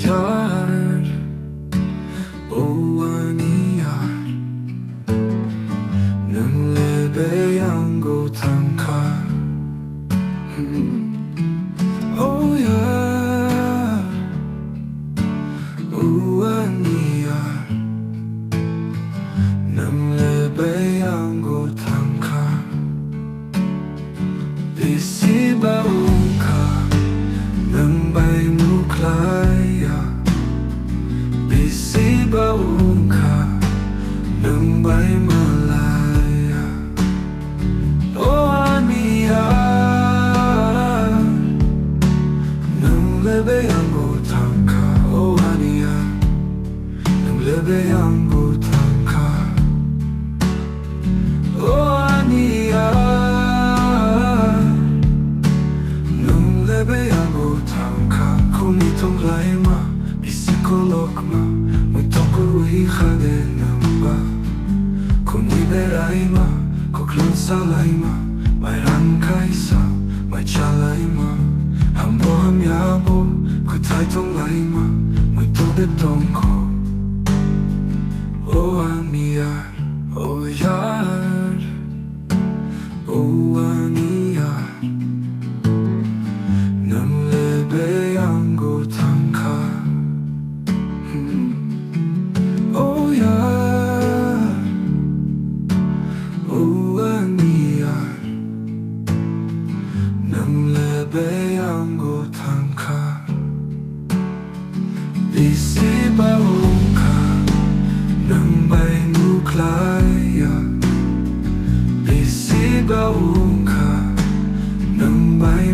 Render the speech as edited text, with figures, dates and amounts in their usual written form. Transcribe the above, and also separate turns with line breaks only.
yaar, ani yaar, nwngle beyango thangkha. Oh yaar, ani yaar, nwngle beyango thangkha. Chubauanw nang bay nuklaya, chubauanw nang bay malaya. Oh ani yaar, nwngle beyango thangkha. Oh ani yaar, nwngle beyango thangkha. Oh ani yaar, nwngle beyango thangkha. Kuni tong laima, psikolog ma, may tokoi khade namba. Kuni beraima, koklon salaima, may rangkaisa, may chalaima. Hambo hamyabo, kutay tong laima, may tobe tongko. Oh ani yaar, oh yaar, oh ani yaar, nwngle beyango thangkha. Oh yaar, oh ani yaar, nwngle beyango thangkha. Chubauanw nang bay nuklaya, chubauanw nang bay